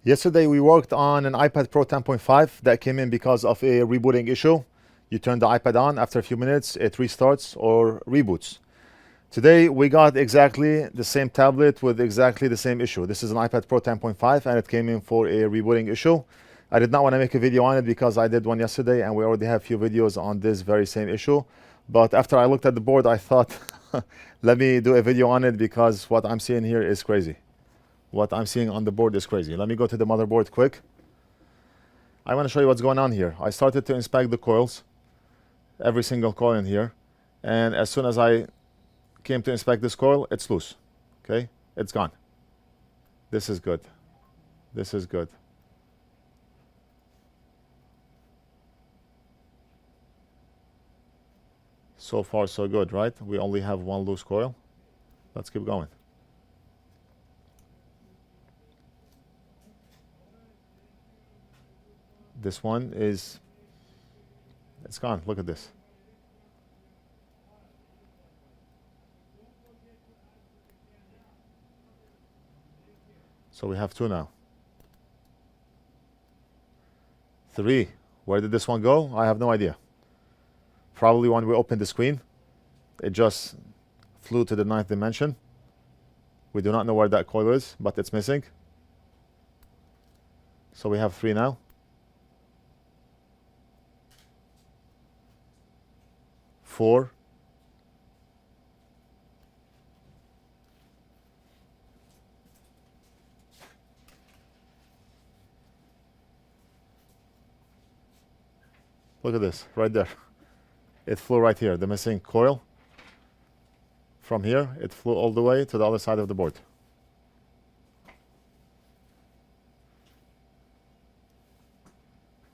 Yesterday we worked on an iPad Pro 10.5 that came in because of a rebooting issue. You turn the iPad on, after a few minutes it restarts or reboots. Today we got exactly the same tablet with exactly the same issue. This is an iPad Pro 10.5 and it came in for a rebooting issue. I did not want to make a video on it because I did one yesterday and we already have a few videos on this very same issue. But after I looked at the board, I thought, let me do a video on it because what I'm seeing here is crazy. What I'm seeing on the board is crazy. Let me go to the motherboard quick. I want to show you what's going on here. I started to inspect the coils, every single coil in here. And as soon as I came to inspect this coil, it's loose. Okay, it's gone. This is good. This is good. So far so good, right? We only have one loose coil. Let's keep going. This one is, it's gone. Look at this. So we have two now. Three. Where did this one go? I have no idea. Probably when we opened the screen, it just flew to the 9th dimension. We do not know where that coil is, but it's missing. So we have three now. Four. Look at this, right there. It flew right here, the missing coil. From here, it flew all the way to the other side of the board.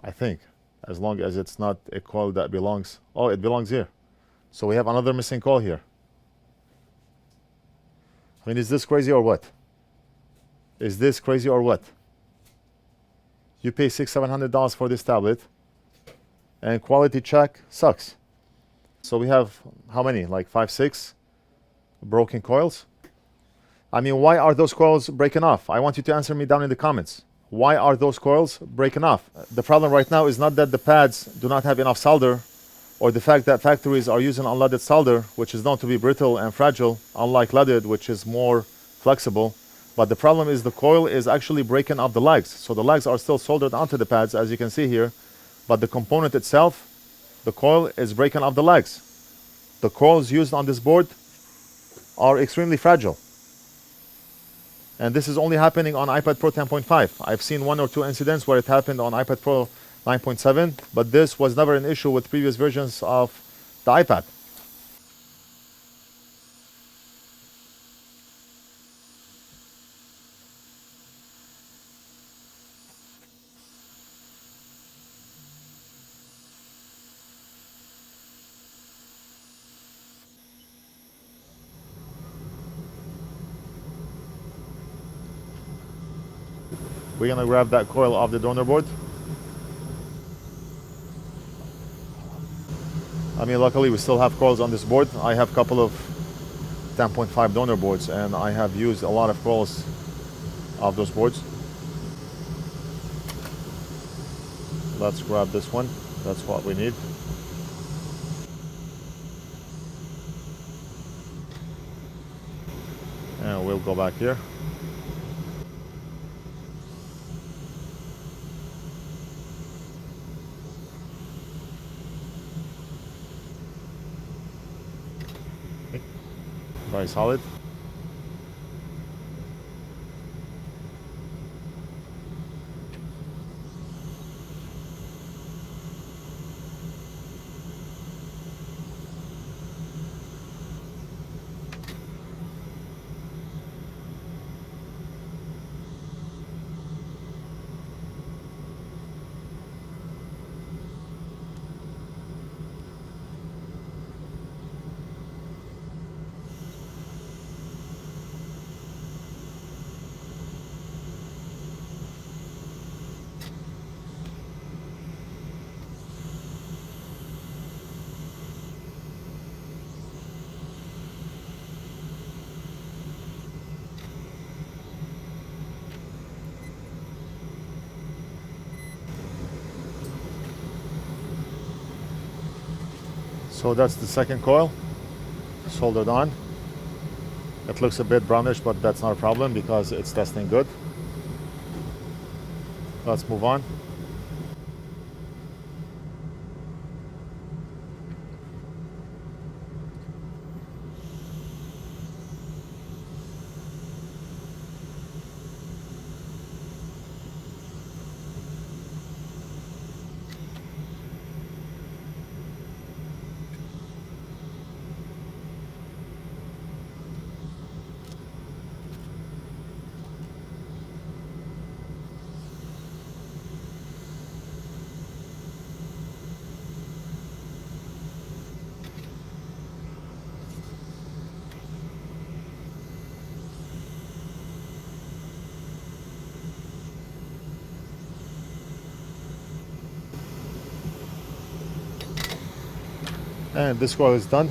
I think, as long as it's not a coil that belongs... Oh, it belongs here. So we have another missing coil here. I mean, is this crazy or what? Is this crazy or what? You pay $600-700 for this tablet, and quality check sucks. So we have, how many? Like 5, 6 broken coils? I mean, why are those coils breaking off? I want you to answer me down in the comments. Why are those coils breaking off? The problem right now is not that the pads do not have enough solder, or the fact that factories are using unleaded solder, which is known to be brittle and fragile, unlike leaded, which is more flexible. But the problem is the coil is actually breaking off the legs. So the legs are still soldered onto the pads, as you can see here. But the component itself, the coil, is breaking off the legs. The coils used on this board are extremely fragile. And this is only happening on iPad Pro 10.5. I've seen 1 or 2 incidents where it happened on iPad Pro 9.7, but this was never an issue with previous versions of the iPad. We're gonna grab that coil off the donor board. I mean, luckily we still have coils on this board. I have a couple of 10.5 donor boards and I have used a lot of coils off those boards. Let's grab this one. That's what we need. And we'll go back here. Very solid. So that's the second coil soldered on. It looks a bit brownish, but that's not a problem because it's testing good. Let's move on. And this coil is done.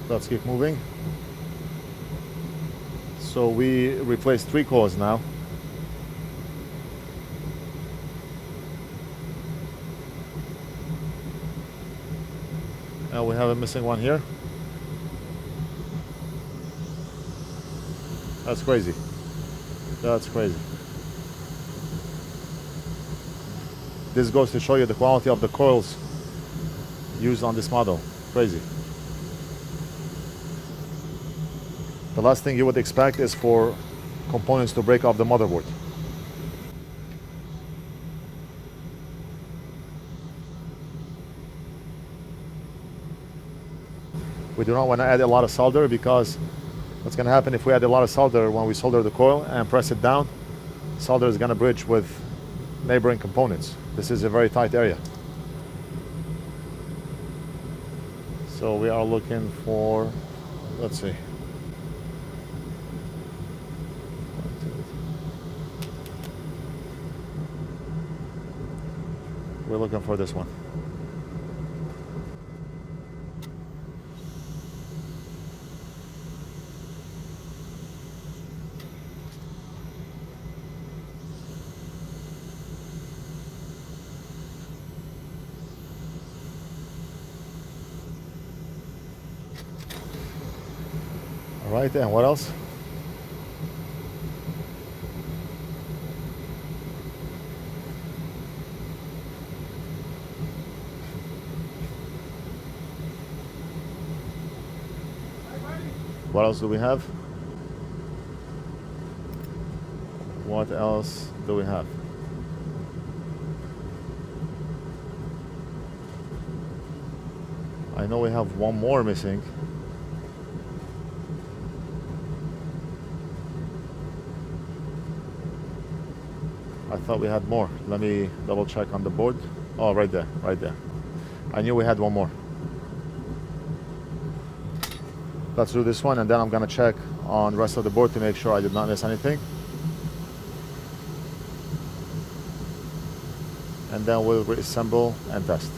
Let's keep moving. So we replaced 3 coils now. And we have a missing one here. That's crazy. That's crazy. This goes to show you the quality of the coils used on this model. Crazy. The last thing you would expect is for components to break off the motherboard. We do not want to add a lot of solder, because what's going to happen if we add a lot of solder when we solder the coil and press it down, solder is going to bridge with neighboring components. This is a very tight area. So we are looking for, let's see. We're looking for this one. All right, and what else? What else do we have? What else do we have? I know we have one more missing. I thought we had more. Let me double check on the board. Oh, right there, right there. I knew we had one more. Let's do this one, and then I'm gonna check on the rest of the board to make sure I did not miss anything. And then we'll reassemble and test.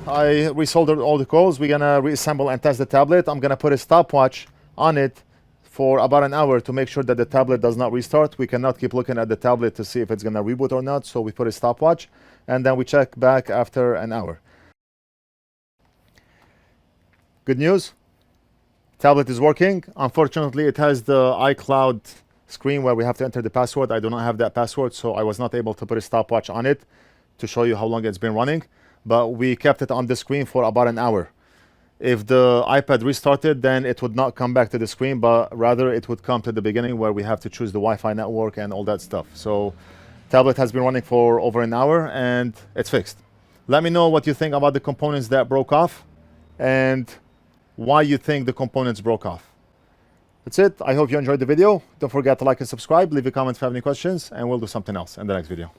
I resoldered all the coils. We're gonna reassemble and test the tablet. I'm gonna put a stopwatch on it for about an hour to make sure that the tablet does not restart. We cannot keep looking at the tablet to see if it's going to reboot or not, so we put a stopwatch, and then we check back after an hour. Good news, tablet is working. Unfortunately, it has the iCloud screen where we have to enter the password. I do not have that password, so I was not able to put a stopwatch on it to show you how long it's been running, but we kept it on the screen for about an hour. If the iPad restarted, then it would not come back to the screen, but rather it would come to the beginning where we have to choose the Wi-Fi network and all that stuff. So tablet has been running for over an hour and it's fixed. Let me know what you think about the components that broke off and why you think the components broke off. That's it. I hope you enjoyed the video. Don't forget to like and subscribe. Leave a comment if you have any questions, and we'll do something else in the next video.